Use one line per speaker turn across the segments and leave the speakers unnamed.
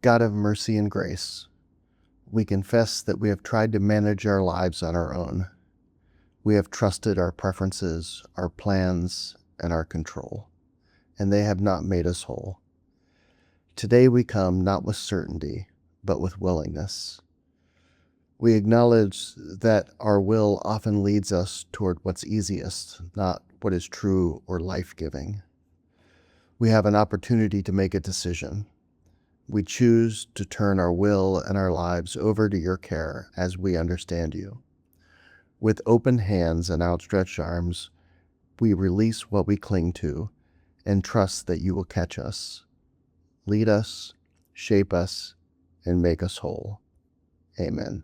God of mercy and grace, we confess that we have tried to manage our lives on our own. We have trusted our preferences, our plans, and our control, and they have not made us whole. Today we come not with certainty, but with willingness. We acknowledge that our will often leads us toward what's easiest, not what is true or life-giving. We have an opportunity to make a decision. We choose to turn our will and our lives over to your care as we understand you. With open hands and outstretched arms, we release what we cling to and trust that you will catch us, lead us, shape us, and make us whole. Amen.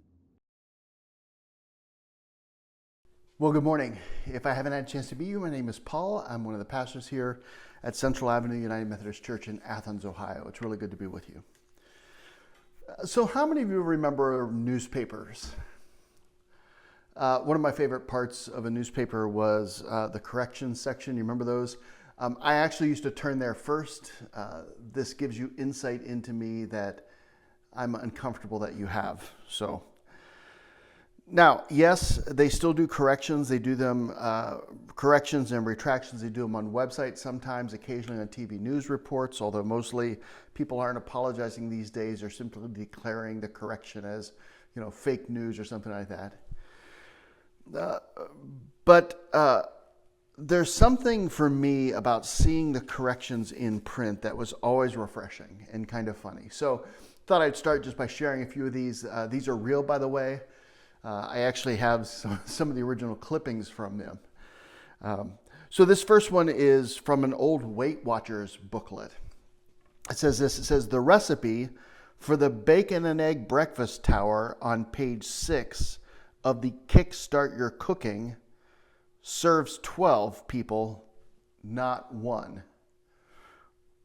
Well, good morning. If I haven't had a chance to meet you, my name is Paul. I'm one of the pastors here at Central Avenue United Methodist Church in Athens, Ohio. It's really good to be with you. So how many of you remember newspapers? One of my favorite parts of a newspaper was the corrections section. You remember those? I actually used to turn there first. This gives you insight into me that I'm uncomfortable that you have. So now, yes, they still do corrections. They do them, corrections and retractions. They do them on websites sometimes, occasionally on TV news reports, although mostly people aren't apologizing these days. They're simply declaring the correction as, fake news or something like that. But there's something for me about seeing the corrections in print that was always refreshing and kind of funny. So thought I'd start just by sharing a few of these. These are real, by the way. I actually have some of the original clippings from them. So this first one is from an old Weight Watchers booklet. It says this, it says, the recipe for the bacon and egg breakfast tower on page 6 of the Kickstart Your Cooking serves 12 people, not one.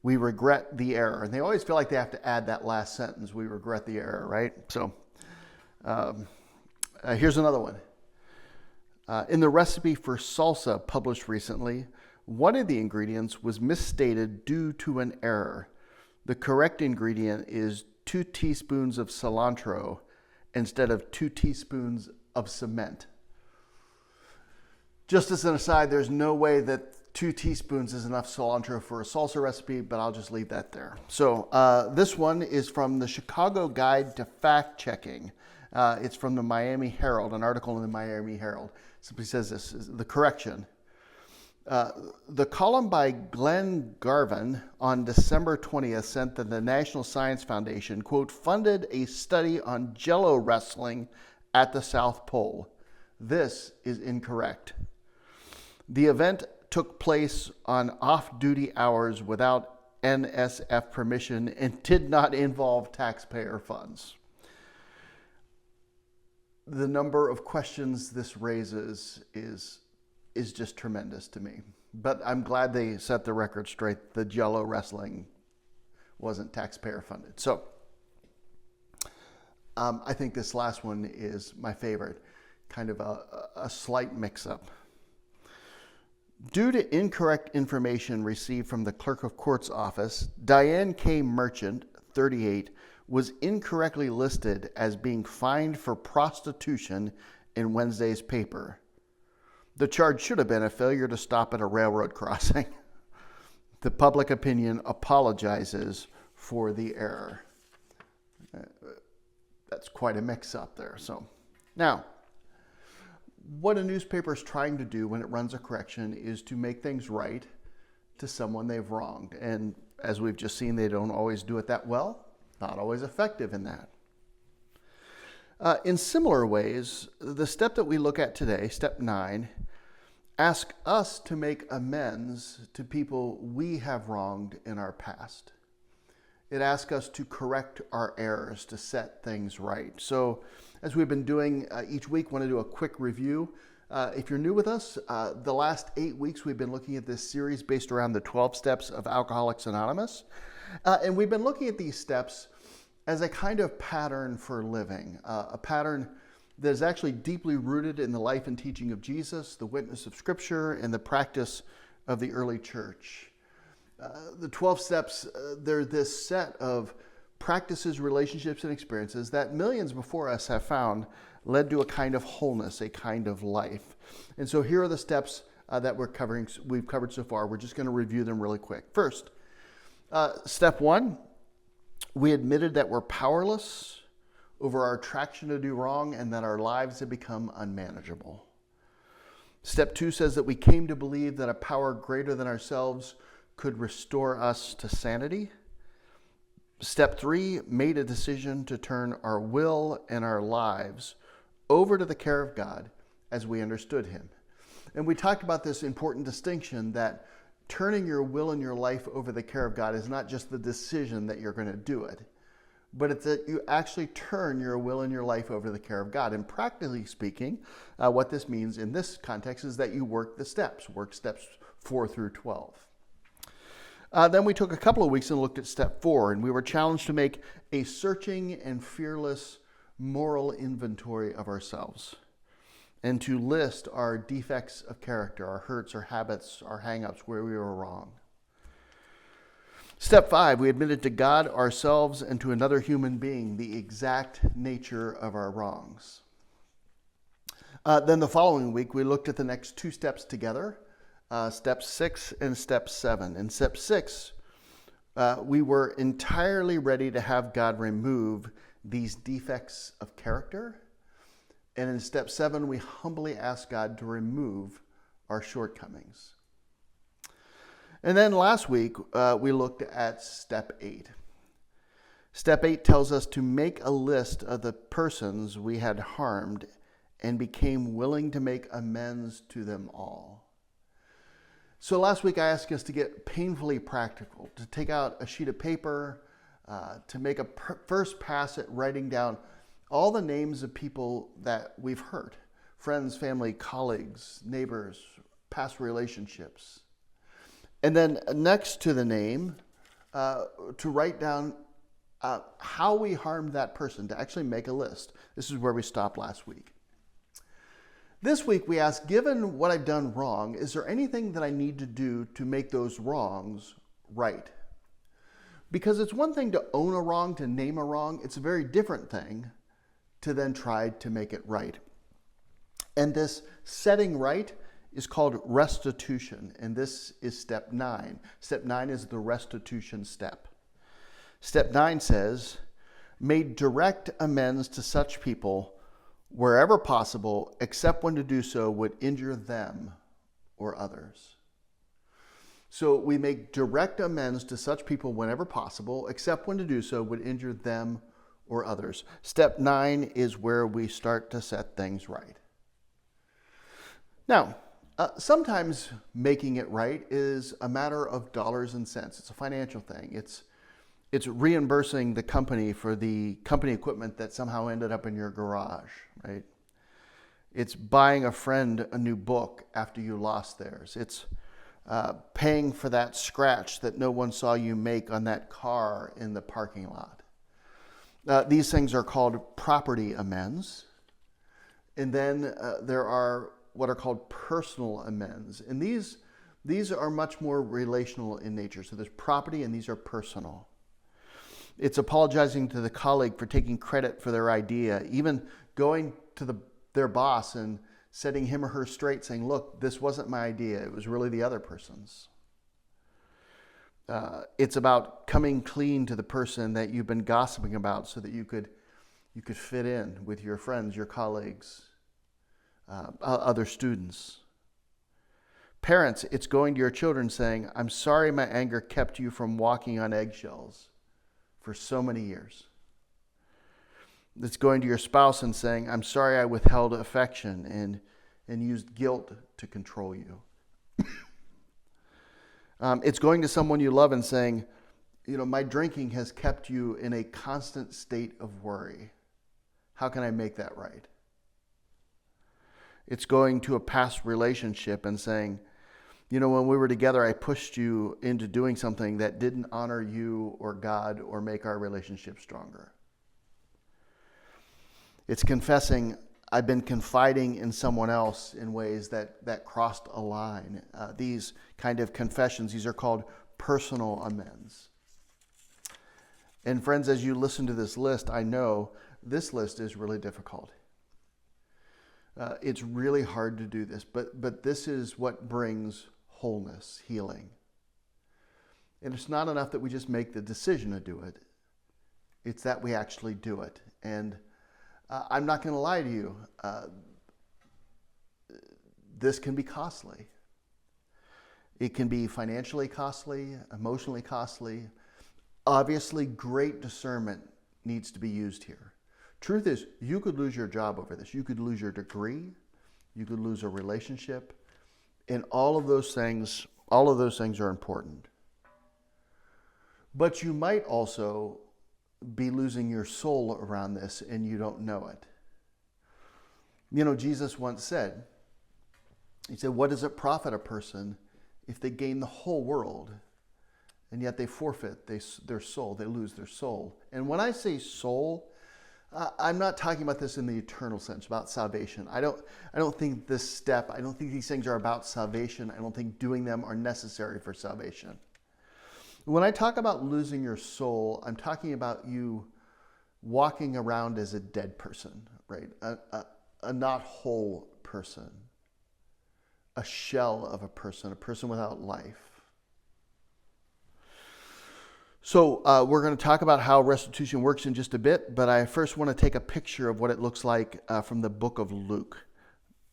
We regret the error. And they always feel like they have to add that last sentence, we regret the error, right? So here's another one. In the recipe for salsa published recently, one of the ingredients was misstated due to an error. The correct ingredient is 2 teaspoons of cilantro instead of 2 teaspoons of cement. Just as an aside, there's no way that 2 teaspoons is enough cilantro for a salsa recipe, but I'll just leave that there. So this one is from the Chicago Guide to Fact Checking. It's from the Miami Herald, an article in the Miami Herald. It simply says this, the correction. The column by Glenn Garvin on December 20th sent that the National Science Foundation, quote, funded a study on Jello wrestling at the South Pole. This is incorrect. The event took place on off-duty hours without NSF permission and did not involve taxpayer funds. The number of questions this raises is just tremendous to me. But I'm glad they set the record straight. The Jello wrestling wasn't taxpayer funded. So I think this last one is my favorite, kind of a slight mix-up. Due to incorrect information received from the clerk of court's office, Diane K. Merchant, 38, was incorrectly listed as being fined for prostitution in Wednesday's paper. The charge should have been a failure to stop at a railroad crossing. The public opinion apologizes for the error. That's quite a mix-up there. So now, what a newspaper is trying to do when it runs a correction is to make things right to someone they've wronged. And as we've just seen, they don't always do it that well, not always effective in that. In similar ways, the step that we look at today, step 9, asks us to make amends to people we have wronged in our past. It asks us to correct our errors, to set things right. So as we've been doing each week, I want to do a quick review. If you're new with us, the last 8 weeks we've been looking at this series based around the 12 steps of Alcoholics Anonymous. And we've been looking at these steps as a kind of pattern for living, a pattern that is actually deeply rooted in the life and teaching of Jesus, the witness of Scripture, and the practice of the early church. The 12 steps, they're this set of practices, relationships, and experiences that millions before us have found led to a kind of wholeness, a kind of life. And so here are the steps that we've covered so far. We're just going to review them really quick. First, step one, we admitted that we're powerless over our attraction to do wrong and that our lives have become unmanageable. Step two says that we came to believe that a power greater than ourselves could restore us to sanity. Step three, made a decision to turn our will and our lives over to the care of God as we understood him. And we talked about this important distinction that turning your will and your life over the care of God is not just the decision that you're going to do it, but it's that you actually turn your will and your life over to the care of God. And practically speaking, what this means in this context is that you work steps 4 through 12. Then we took a couple of weeks and looked at step 4, and we were challenged to make a searching and fearless moral inventory of ourselves and to list our defects of character, our hurts, our habits, our hang-ups, where we were wrong. Step 5, we admitted to God, ourselves, and to another human being the exact nature of our wrongs. Then the following week, we looked at the next 2 steps together, step 6 and step 7. In step 6, we were entirely ready to have God remove these defects of character. And in step 7, we humbly asked God to remove our shortcomings. And then last week, we looked at step 8. Step 8 tells us to make a list of the persons we had harmed and became willing to make amends to them all. So last week, I asked us to get painfully practical, to take out a sheet of paper, to make a first pass at writing down all the names of people that we've hurt, friends, family, colleagues, neighbors, past relationships. And then next to the name, to write down how we harmed that person, to actually make a list. This is where we stopped last week. This week we asked, given what I've done wrong, is there anything that I need to do to make those wrongs right? Because it's one thing to own a wrong, to name a wrong. It's a very different thing to then try to make it right. And this setting right is called restitution, and this is step 9. Step 9 is the restitution step. Step 9 says, made direct amends to such people wherever possible, except when to do so would injure them or others. So we make direct amends to such people whenever possible, except when to do so would injure them or others. Step 9 is where we start to set things right. Now, sometimes making it right is a matter of dollars and cents. It's a financial thing. It's reimbursing the company for the company equipment that somehow ended up in your garage, right? It's buying a friend a new book after you lost theirs. It's paying for that scratch that no one saw you make on that car in the parking lot. These things are called property amends. And then there are what are called personal amends. And these are much more relational in nature. So there's property and these are personal. It's apologizing to the colleague for taking credit for their idea, even going to their boss and setting him or her straight, saying, look, this wasn't my idea. It was really the other person's. It's about coming clean to the person that you've been gossiping about so that you could fit in with your friends, your colleagues, other students. Parents, it's going to your children saying, I'm sorry my anger kept you from walking on eggshells for so many years. It's going to your spouse and saying, I'm sorry I withheld affection and used guilt to control you. It's going to someone you love and saying, my drinking has kept you in a constant state of worry. How can I make that right? It's going to a past relationship and saying, when we were together, I pushed you into doing something that didn't honor you or God or make our relationship stronger. It's confessing, I've been confiding in someone else in ways that crossed a line. These kind of confessions, these are called personal amends. And friends, as you listen to this list, I know this list is really difficult. It's really hard to do this, but this is what brings wholeness, healing. And it's not enough that we just make the decision to do it. It's that we actually do it. And I'm not going to lie to you. This can be costly. It can be financially costly, emotionally costly. Obviously, great discernment needs to be used here. Truth is, you could lose your job over this. You could lose your degree. You could lose a relationship. And all of those things are important. But you might also be losing your soul around this and you don't know it. You know, Jesus once said, he said, what does it profit a person if they gain the whole world and yet they forfeit their soul, they lose their soul? And when I say soul, I'm not talking about this in the eternal sense, about salvation. I don't think these things are about salvation. I don't think doing them are necessary for salvation. When I talk about losing your soul, I'm talking about you walking around as a dead person, right? A not whole person, a shell of a person without life. So we're going to talk about how restitution works in just a bit, but I first want to take a picture of what it looks like from the book of Luke.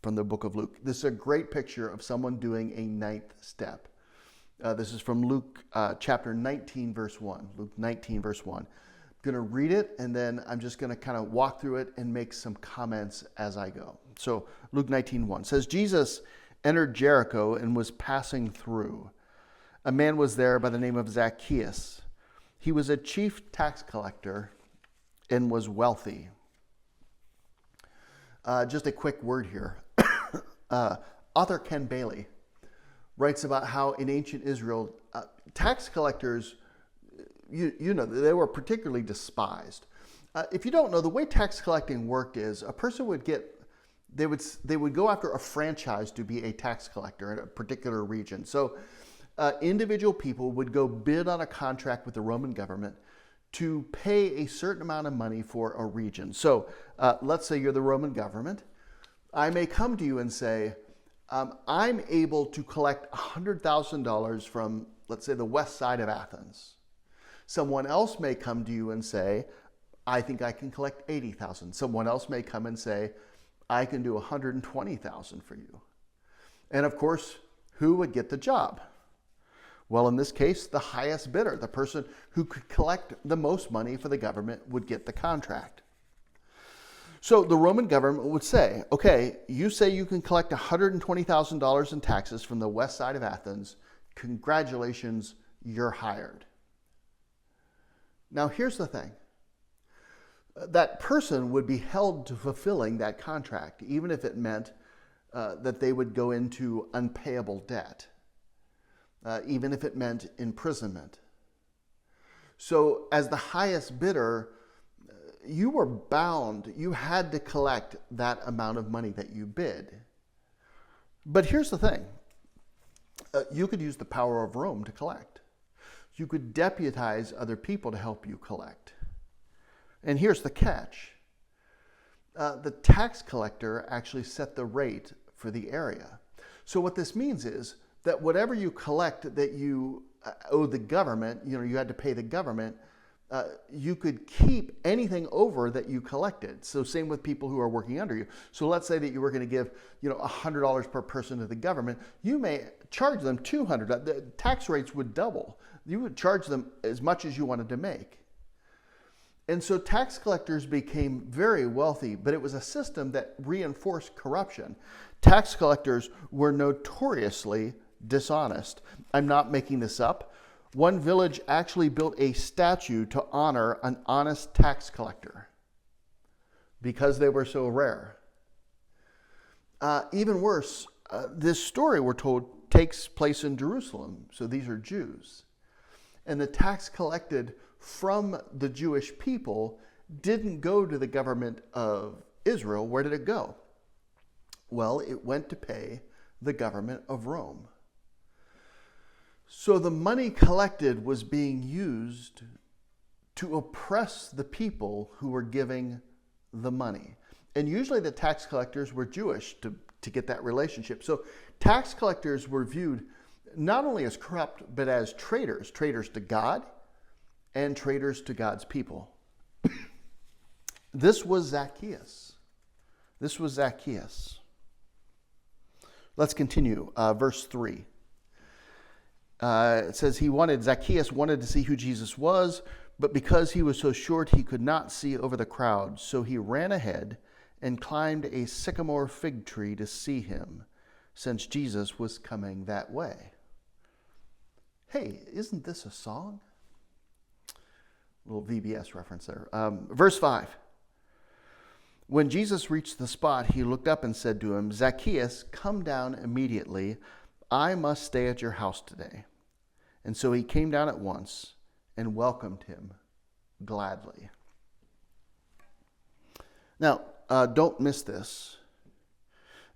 This is a great picture of someone doing a ninth step. This is from Luke chapter 19, verse 1. Luke 19, verse 1. I'm going to read it, and then I'm just going to kind of walk through it and make some comments as I go. So Luke 19:1 says, Jesus entered Jericho and was passing through. A man was there by the name of Zacchaeus. He was a chief tax collector and was wealthy. Just a quick word here. Author Ken Bailey writes about how in ancient Israel, tax collectors, you know, they were particularly despised. If you don't know, the way tax collecting worked is a person would they would go after a franchise to be a tax collector in a particular region. So individual people would go bid on a contract with the Roman government to pay a certain amount of money for a region. So let's say you're the Roman government. I may come to you and say, I'm able to collect $100,000 from, let's say, the west side of Athens. Someone else may come to you and say, I think I can collect $80,000. Someone else may come and say, I can do $120,000 for you. And of course, who would get the job? Well, in this case, the highest bidder, the person who could collect the most money for the government, would get the contract. So the Roman government would say, okay, you say you can collect $120,000 in taxes from the west side of Athens. Congratulations, you're hired. Now, here's the thing. That person would be held to fulfilling that contract, even if it meant that they would go into unpayable debt, even if it meant imprisonment. So as the highest bidder, you were bound, you had to collect that amount of money that you bid. But here's the thing. You could use the power of Rome to collect. You could deputize other people to help you collect. And here's the catch. The tax collector actually set the rate for the area. So what this means is that whatever you collect that you owe the government, you had to pay the government, you could keep anything over that you collected. So same with people who are working under you. So let's say that you were going to give, $100 per person to the government. You may charge them $200. The tax rates would double. You would charge them as much as you wanted to make. And so tax collectors became very wealthy, but it was a system that reinforced corruption. Tax collectors were notoriously dishonest. I'm not making this up. One village actually built a statue to honor an honest tax collector because they were so rare. Even worse, this story, we're told, takes place in Jerusalem. So these are Jews. And the tax collected from the Jewish people didn't go to the government of Israel. Where did it go? Well, it went to pay the government of Rome. So the money collected was being used to oppress the people who were giving the money. And usually the tax collectors were Jewish to get that relationship. So tax collectors were viewed not only as corrupt, but as traitors to God and traitors to God's people. This was Zacchaeus. Let's continue. Verse 3. It says Zacchaeus wanted to see who Jesus was, but because he was so short, he could not see over the crowd. So he ran ahead and climbed a sycamore fig tree to see him, since Jesus was coming that way. Hey, isn't this a song? A little VBS reference there. Verse 5. When Jesus reached the spot, he looked up and said to him, Zacchaeus, come down immediately. I must stay at your house today. And so he came down at once and welcomed him gladly. Now, don't miss this.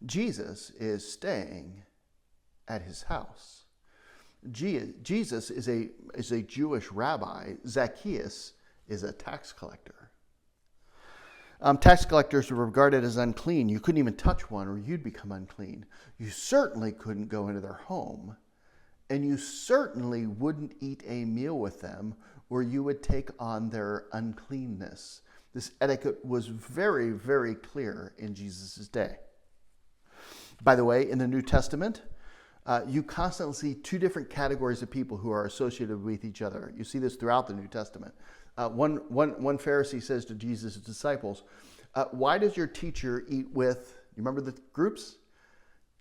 Jesus is staying at his house. Jesus is a Jewish rabbi. Zacchaeus is a tax collector. Tax collectors were regarded as unclean. You couldn't even touch one or you'd become unclean. You certainly couldn't go into their home. And you certainly wouldn't eat a meal with them or you would take on their uncleanness. This etiquette was very, very clear in Jesus' day. By the way, in the New Testament, you constantly see two different categories of people who are associated with each other. You see this throughout the New Testament. One Pharisee says to Jesus' disciples, why does your teacher eat with, you remember the groups?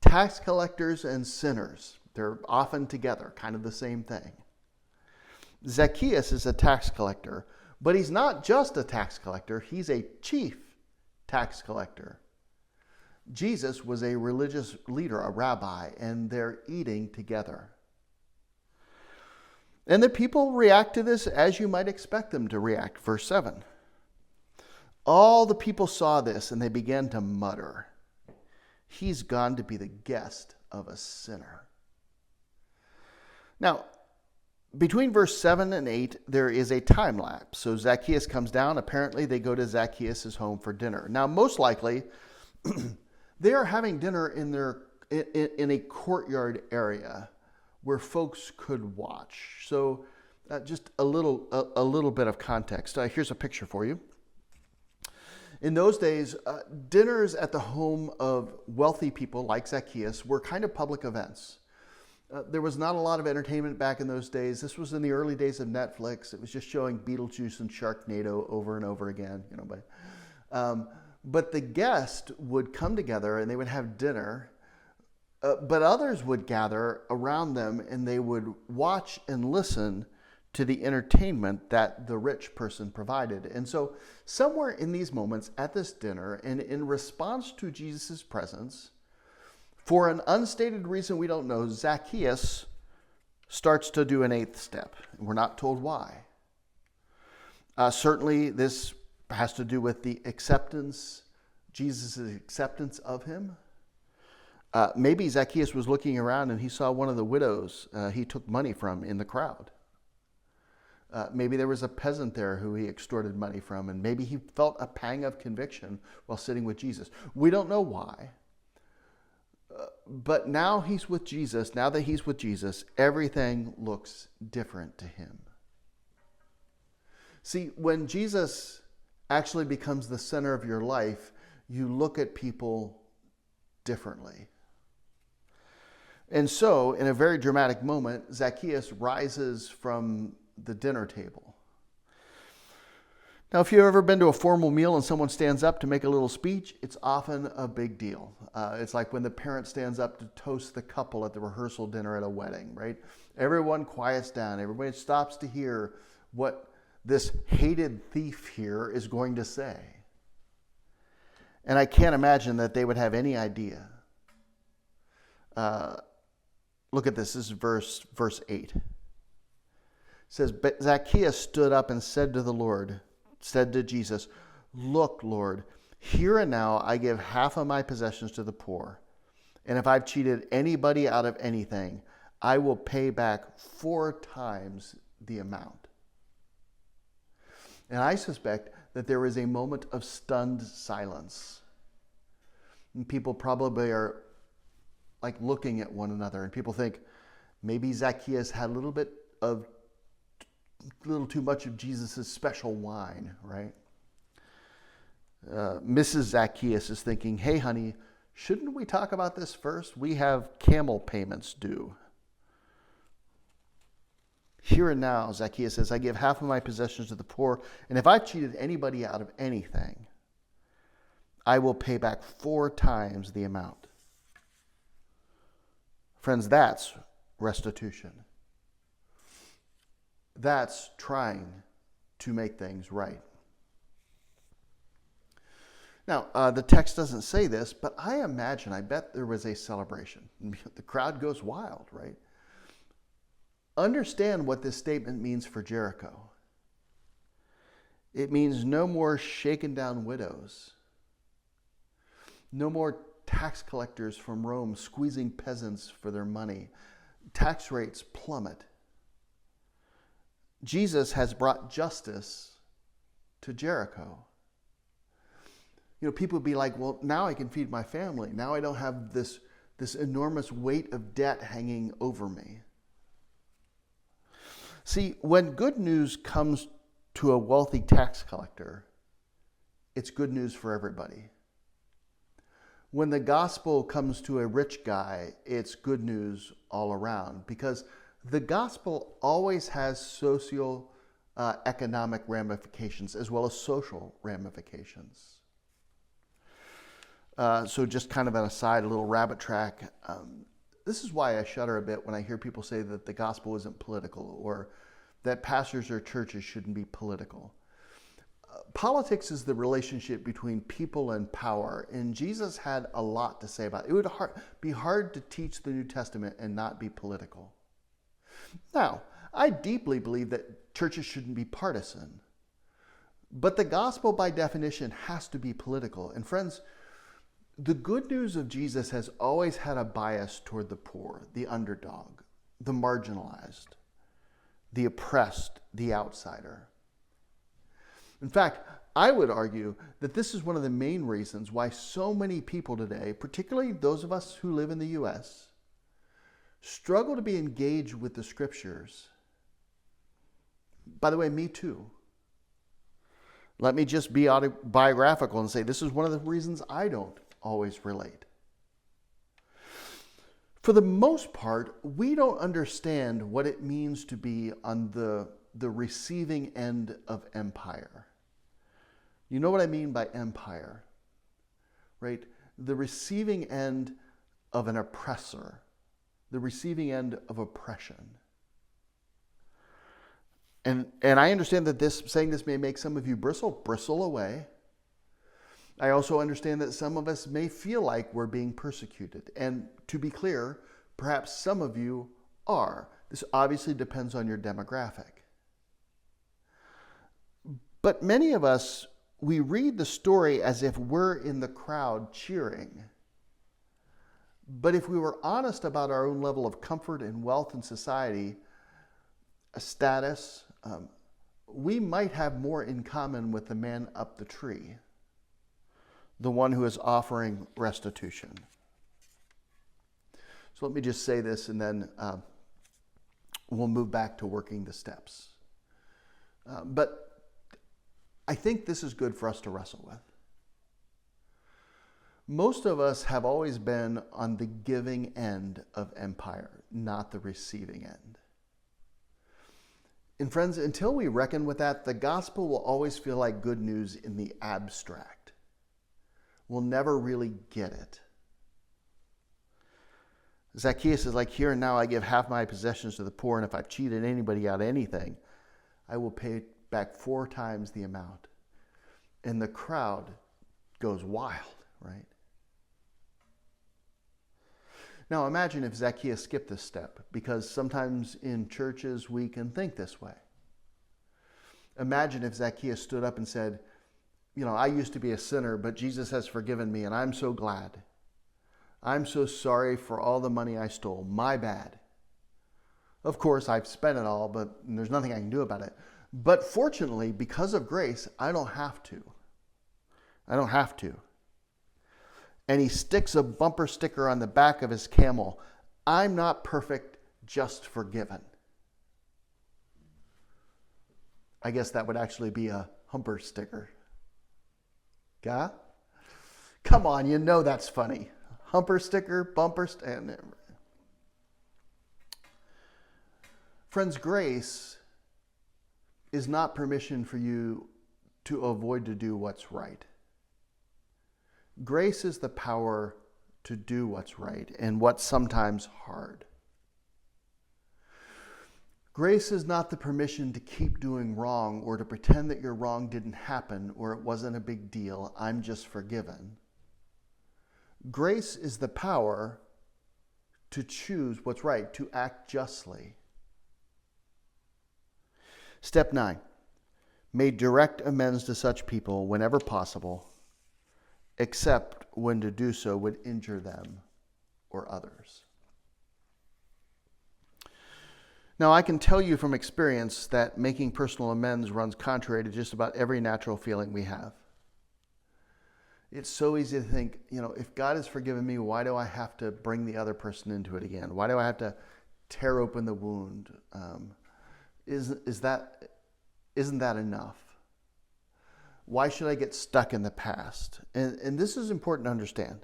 Tax collectors and sinners. They're often together, kind of the same thing. Zacchaeus is a tax collector, but he's not just a tax collector, he's a chief tax collector. Jesus was a religious leader, a rabbi, and they're eating together. And the people react to this as you might expect them to react. Verse 7. All the people saw this and they began to mutter, he's gone to be the guest of a sinner. Now, between verse 7 and 8, there is a time lapse. So Zacchaeus comes down. Apparently, they go to Zacchaeus' home for dinner. Now, most likely, they are having dinner in a courtyard area where folks could watch. So just a little bit of context. Here's a picture for you. In those days, dinners at the home of wealthy people like Zacchaeus were kind of public events. There was not a lot of entertainment back in those days. This was in the early days of Netflix. It was just showing Beetlejuice and Sharknado over and over again. But the guest would come together and they would have dinner. But others would gather around them and they would watch and listen to the entertainment that the rich person provided. And so somewhere in these moments at this dinner and in response to Jesus' presence, for an unstated reason we don't know, Zacchaeus starts to do an eighth step. We're not told why. Certainly this has to do with the acceptance, Jesus' acceptance of him. Maybe Zacchaeus was looking around and he saw one of the widows he took money from in the crowd. Maybe there was a peasant there who he extorted money from, and maybe he felt a pang of conviction while sitting with Jesus. We don't know why. But now he's with Jesus. Now that he's with Jesus, everything looks different to him. See, when Jesus actually becomes the center of your life, you look at people differently. And so, in a very dramatic moment, Zacchaeus rises from the dinner table. Now, if you've ever been to a formal meal and someone stands up to make a little speech, it's often a big deal. It's like when the parent stands up to toast the couple at the rehearsal dinner at a wedding, right? Everyone quiets down. Everybody stops to hear what this hated thief here is going to say. And I can't imagine that they would have any idea. Look at this. This is verse 8. It says, but Zacchaeus stood up and said to Jesus, look, Lord, here and now I give half of my possessions to the poor. And if I've cheated anybody out of anything, I will pay back 4 times the amount. And I suspect that there is a moment of stunned silence. And people probably are like looking at one another, and people think maybe Zacchaeus had a little too much of Jesus' special wine, right? Mrs. Zacchaeus is thinking, hey, honey, shouldn't we talk about this first? We have camel payments due. Here and now, Zacchaeus says, I give half of my possessions to the poor, and if I've cheated anybody out of anything, I will pay back 4 times the amount. Friends, that's restitution. That's trying to make things right. Now, the text doesn't say this, but I bet there was a celebration. The crowd goes wild, right? Understand what this statement means for Jericho. It means no more shaken down widows. No more tax collectors from Rome squeezing peasants for their money. Tax rates plummet. Jesus has brought justice to Jericho. People would be like, well, now I can feed my family. Now I don't have this enormous weight of debt hanging over me. See, when good news comes to a wealthy tax collector, it's good news for everybody. When the gospel comes to a rich guy, it's good news all around, because the gospel always has socio-economic ramifications as well as social ramifications. So just kind of an aside, a little rabbit track. This is why I shudder a bit when I hear people say that the gospel isn't political, or that pastors or churches shouldn't be political. Politics is the relationship between people and power, and Jesus had a lot to say about it. It would be hard to teach the New Testament and not be political. Now, I deeply believe that churches shouldn't be partisan, but the gospel by definition has to be political. And friends, the good news of Jesus has always had a bias toward the poor, the underdog, the marginalized, the oppressed, the outsider. In fact, I would argue that this is one of the main reasons why so many people today, particularly those of us who live in the U.S., struggle to be engaged with the scriptures. By the way, me too. Let me just be autobiographical and say this is one of the reasons I don't always relate. For the most part, we don't understand what it means to be on the receiving end of empire. You know what I mean by empire, right? The receiving end of an oppressor, the receiving end of oppression. And I understand that saying this may make some of you bristle away. I also understand that some of us may feel like we're being persecuted. And to be clear, perhaps some of you are. This obviously depends on your demographic. But many of us, we read the story as if we're in the crowd cheering. But if we were honest about our own level of comfort and wealth in society, a status, we might have more in common with the man up the tree, the one who is offering restitution. So let me just say this, and then we'll move back to working the steps. But I think this is good for us to wrestle with. Most of us have always been on the giving end of empire, not the receiving end. And friends, until we reckon with that, the gospel will always feel like good news in the abstract. We'll never really get it. Zacchaeus is like, here and now I give half my possessions to the poor, and if I've cheated anybody out of anything, I will pay back 4 times the amount. And the crowd goes wild, right? Now imagine if Zacchaeus skipped this step, because sometimes in churches we can think this way. Imagine if Zacchaeus stood up and said, I used to be a sinner, but Jesus has forgiven me, and I'm so glad. I'm so sorry for all the money I stole. My bad. Of course, I've spent it all, but there's nothing I can do about it. But fortunately, because of grace, I don't have to. I don't have to. And he sticks a bumper sticker on the back of his camel. I'm not perfect, just forgiven. I guess that would actually be a humper sticker. Yeah? Come on, you know that's funny. Humper sticker, bumper sticker. Friends, grace is not permission for you to avoid to do what's right. Grace is the power to do what's right and what's sometimes hard. Grace is not the permission to keep doing wrong or to pretend that your wrong didn't happen or it wasn't a big deal. I'm just forgiven. Grace is the power to choose what's right, to act justly. Step 9, make direct amends to such people whenever possible, except when to do so would injure them or others. Now, I can tell you from experience that making personal amends runs contrary to just about every natural feeling we have. It's so easy to think, if God has forgiven me, why do I have to bring the other person into it again? Why do I have to tear open the wound? Isn't that enough? Why should I get stuck in the past? And this is important to understand.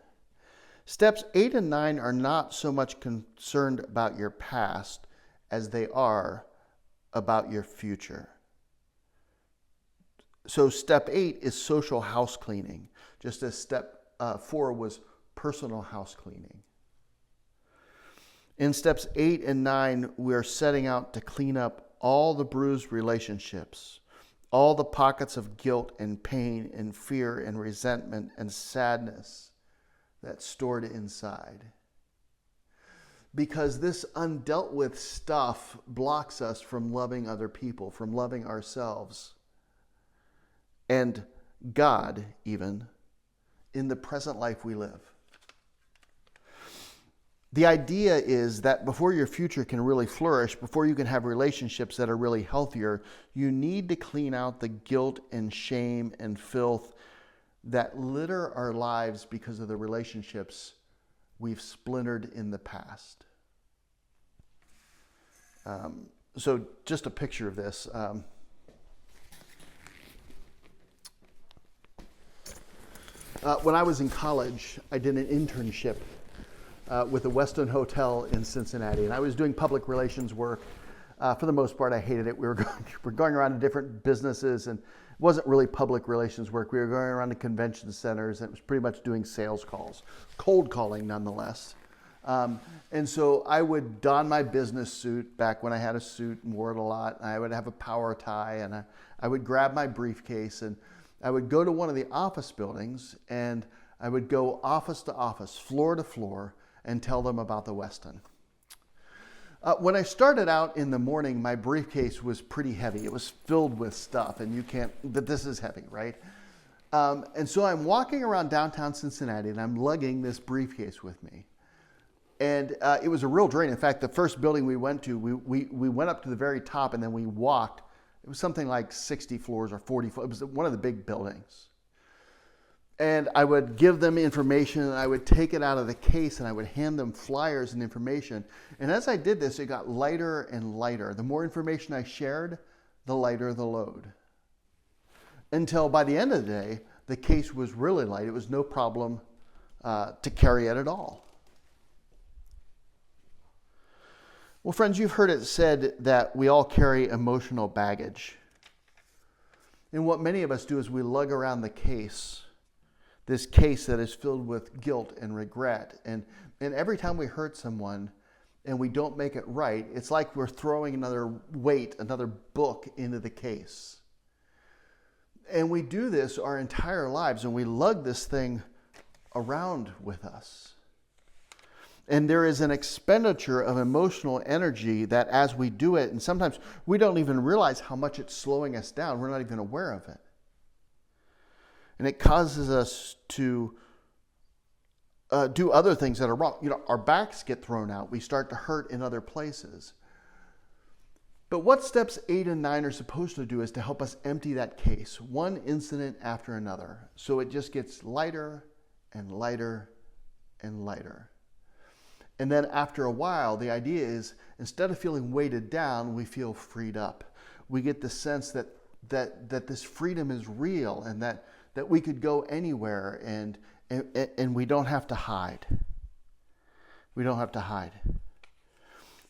Steps 8 and 9 are not so much concerned about your past as they are about your future. So step 8 is social house cleaning, just as step 4 was personal house cleaning. In steps 8 and 9, we're setting out to clean up all the bruised relationships, all the pockets of guilt and pain and fear and resentment and sadness that's stored inside. Because this undealt with stuff blocks us from loving other people, from loving ourselves, and God even, in the present life we live. The idea is that before your future can really flourish, before you can have relationships that are really healthier, you need to clean out the guilt and shame and filth that litter our lives because of the relationships we've splintered in the past. So just a picture of this. When I was in college, I did an internship with the Westin Hotel in Cincinnati, and I was doing public relations work. For the most part, I hated it. We were going around to different businesses, and it wasn't really public relations work. We were going around to convention centers, and it was pretty much doing sales calls, cold calling nonetheless. And so I would don my business suit back when I had a suit and wore it a lot. And I would have a power tie, and I would grab my briefcase, and I would go to one of the office buildings, and I would go office to office, floor to floor, and tell them about the Westin. When I started out in the morning, my briefcase was pretty heavy. It was filled with stuff, and but this is heavy, right? And so I'm walking around downtown Cincinnati, and I'm lugging this briefcase with me. And it was a real drain. In fact, the first building we went to, we went up to the very top, and then we walked. It was something like 60 floors or 40 floors. It was one of the big buildings. And I would give them information, and I would take it out of the case, and I would hand them flyers and information. And as I did this, it got lighter and lighter. The more information I shared, the lighter the load. Until by the end of the day, the case was really light. It was no problem to carry it at all. Well, friends, you've heard it said that we all carry emotional baggage. And what many of us do is we lug around the case, this case that is filled with guilt and regret. And every time we hurt someone and we don't make it right, it's like we're throwing another weight, another book into the case. And we do this our entire lives, and we lug this thing around with us. And there is an expenditure of emotional energy that as we do it, and sometimes we don't even realize how much it's slowing us down. We're not even aware of it. And it causes us to do other things that are wrong. Our backs get thrown out. We start to hurt in other places. But what steps 8 and 9 are supposed to do is to help us empty that case, one incident after another, so it just gets lighter and lighter and lighter. And then after a while, the idea is, instead of feeling weighted down, we feel freed up. We get the sense that this freedom is real, and that we could go anywhere, and we don't have to hide. We don't have to hide.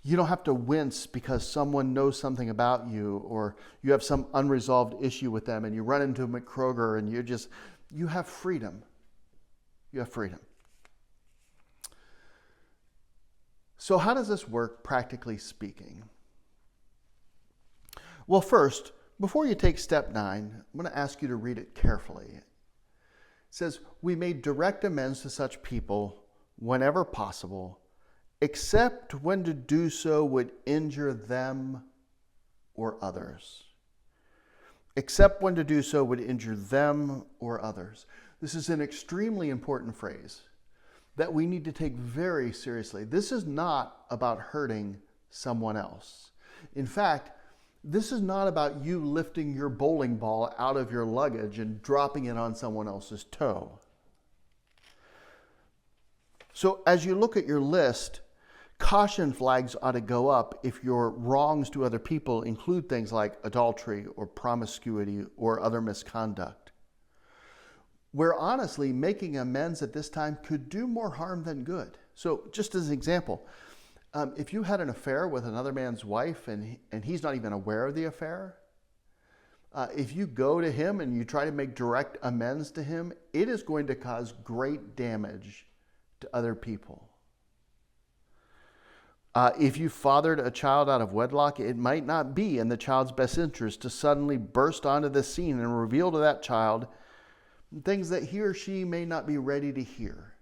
You don't have to wince because someone knows something about you, or you have some unresolved issue with them, and you run into them at Kroger, and you have freedom. You have freedom. So how does this work, practically speaking? Well, first, before you take step 9, I'm going to ask you to read it carefully. It says, we may direct amends to such people whenever possible, except when to do so would injure them or others. Except when to do so would injure them or others. This is an extremely important phrase that we need to take very seriously. This is not about hurting someone else. In fact, this is not about you lifting your bowling ball out of your luggage and dropping it on someone else's toe. So as you look at your list, caution flags ought to go up if your wrongs to other people include things like adultery or promiscuity or other misconduct, where honestly making amends at this time could do more harm than good. So just as an example, if you had an affair with another man's wife and he's not even aware of the affair, if you go to him and you try to make direct amends to him, it is going to cause great damage to other people. If you fathered a child out of wedlock, it might not be in the child's best interest to suddenly burst onto the scene and reveal to that child things that he or she may not be ready to hear.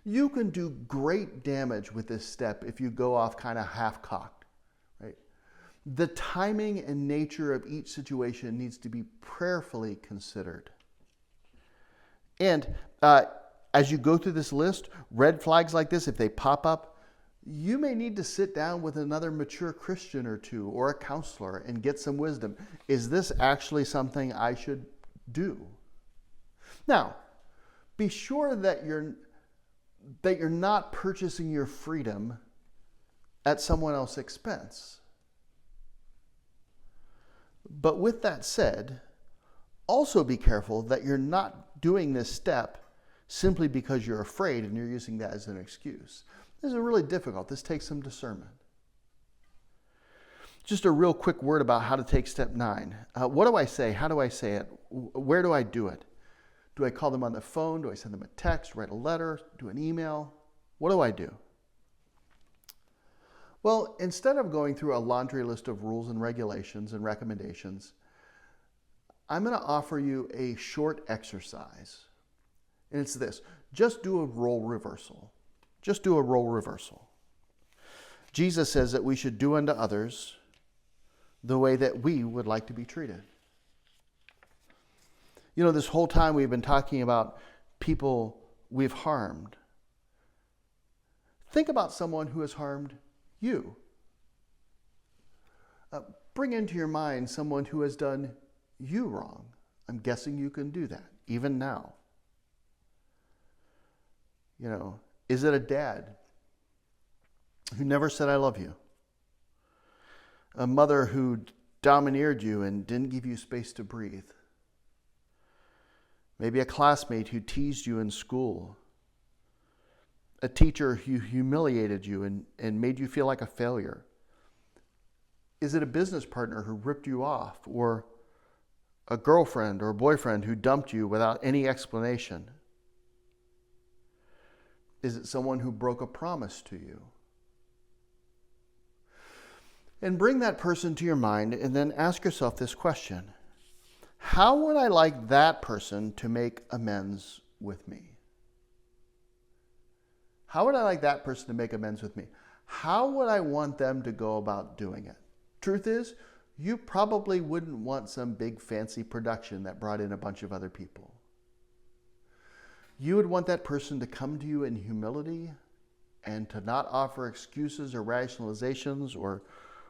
You can do great damage with this step if you go off kind of half-cocked, right? The timing and nature of each situation needs to be prayerfully considered. And as you go through this list, red flags like this, if they pop up, you may need to sit down with another mature Christian or two, or a counselor, and get some wisdom. Is this actually something I should do? Now, be sure that you're not purchasing your freedom at someone else's expense. But with that said, also be careful that you're not doing this step simply because you're afraid and you're using that as an excuse. This is really difficult. This takes some discernment. Just a real quick word about how to take step 9. What do I say? How do I say it? Where do I do it? Do I call them on the phone? Do I send them a text, write a letter, do an email? What do I do? Well, instead of going through a laundry list of rules and regulations and recommendations, I'm going to offer you a short exercise. And it's this: just do a role reversal. Just do a role reversal. Jesus says that we should do unto others the way that we would like to be treated. You know, this whole time we've been talking about people we've harmed. Think about someone who has harmed you. Bring into your mind someone who has done you wrong. I'm guessing you can do that, even now. You know, is it a dad who never said, I love you? A mother who domineered you and didn't give you space to breathe? Maybe a classmate who teased you in school. A teacher who humiliated you and made you feel like a failure. Is it a business partner who ripped you off? Or a girlfriend or boyfriend who dumped you without any explanation? Is it someone who broke a promise to you? And bring that person to your mind and then ask yourself this question: how would I like that person to make amends with me? How would I like that person to make amends with me? How would I want them to go about doing it? Truth is, you probably wouldn't want some big fancy production that brought in a bunch of other people. You would want that person to come to you in humility and to not offer excuses or rationalizations or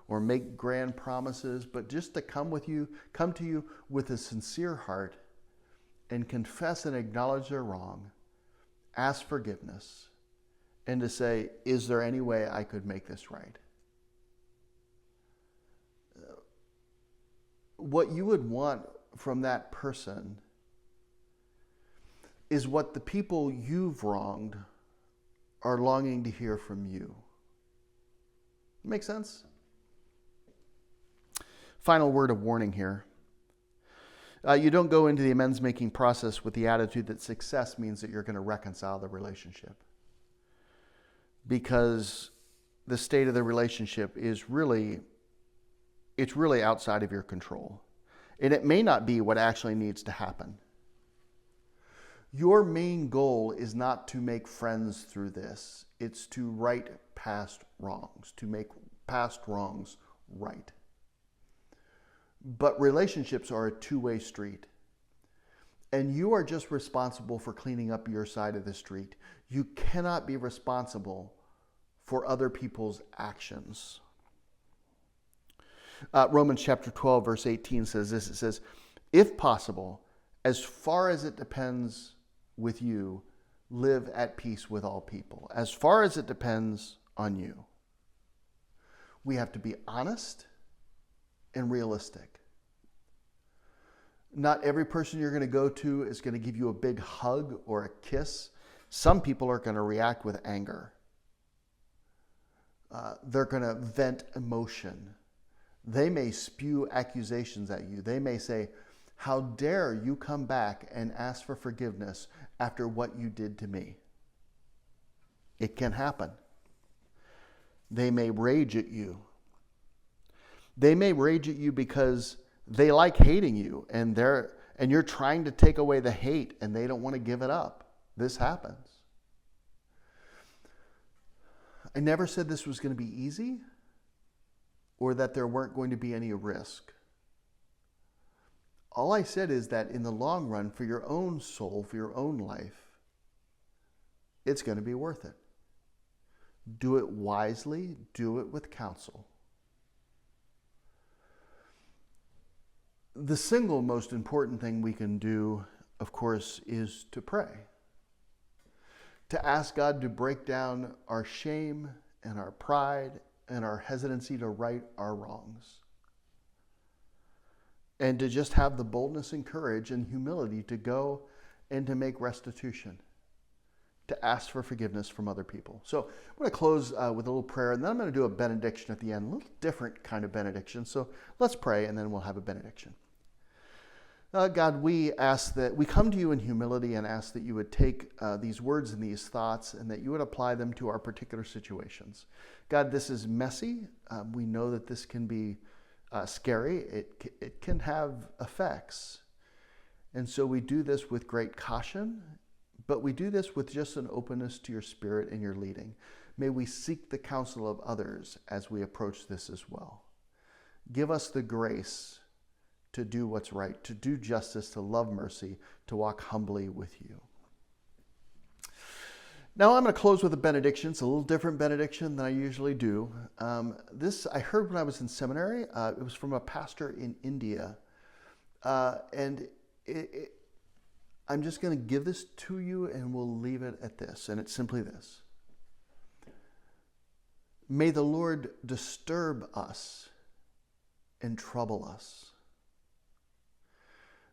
or make grand promises, but just to come to you with a sincere heart and confess and acknowledge their wrong, ask forgiveness, and to say, is there any way I could make this right? What you would want from that person is what the people you've wronged are longing to hear from you. Make sense? Final word of warning here. You don't go into the amends-making process with the attitude that success means that you're going to reconcile the relationship. Because the state of the relationship is really outside of your control. And it may not be what actually needs to happen. Your main goal is not to make friends through this. It's to right past wrongs, to make past wrongs right. But relationships are a two-way street. And you are just responsible for cleaning up your side of the street. You cannot be responsible for other people's actions. Romans chapter 12, verse 18 says this. It says, if possible, as far as it depends with you, live at peace with all people. As far as it depends on you. We have to be honest and realistic. Not every person you're going to go to is going to give you a big hug or a kiss. Some people are going to react with anger. They're going to vent emotion. They may spew accusations at you. They may say, how dare you come back and ask for forgiveness after what you did to me? It can happen. They may rage at you. They may rage at you because they like hating you and you're trying to take away the hate and they don't want to give it up. This happens. I never said this was going to be easy or that there weren't going to be any risk. All I said is that in the long run, for your own soul, for your own life, it's going to be worth it. Do it wisely. Do it with counsel. The single most important thing we can do, of course, is to pray. To ask God to break down our shame and our pride and our hesitancy to right our wrongs. And to just have the boldness and courage and humility to go and to make restitution. To ask for forgiveness from other people. So I'm going to close with a little prayer, and then I'm going to do a benediction at the end. A little different kind of benediction. So let's pray, and then we'll have a benediction. God, we ask that we come to you in humility and ask that you would take these words and these thoughts and that you would apply them to our particular situations. God, this is messy. We know that this can be scary. It can have effects. And so we do this with great caution, but we do this with just an openness to your Spirit and your leading. May we seek the counsel of others as we approach this as well. Give us the grace to do what's right, to do justice, to love mercy, to walk humbly with you. Now I'm going to close with a benediction. It's a little different benediction than I usually do. This I heard when I was in seminary. It was from a pastor in India. I'm just going to give this to you and we'll leave it at this. And it's simply this. May the Lord disturb us and trouble us.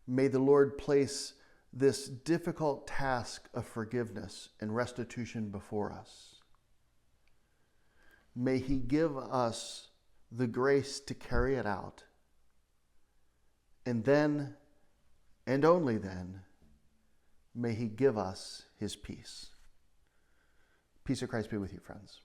May the Lord place this difficult task of forgiveness and restitution before us. May He give us the grace to carry it out. And then, and only then, may He give us His peace. Peace of Christ be with you, friends.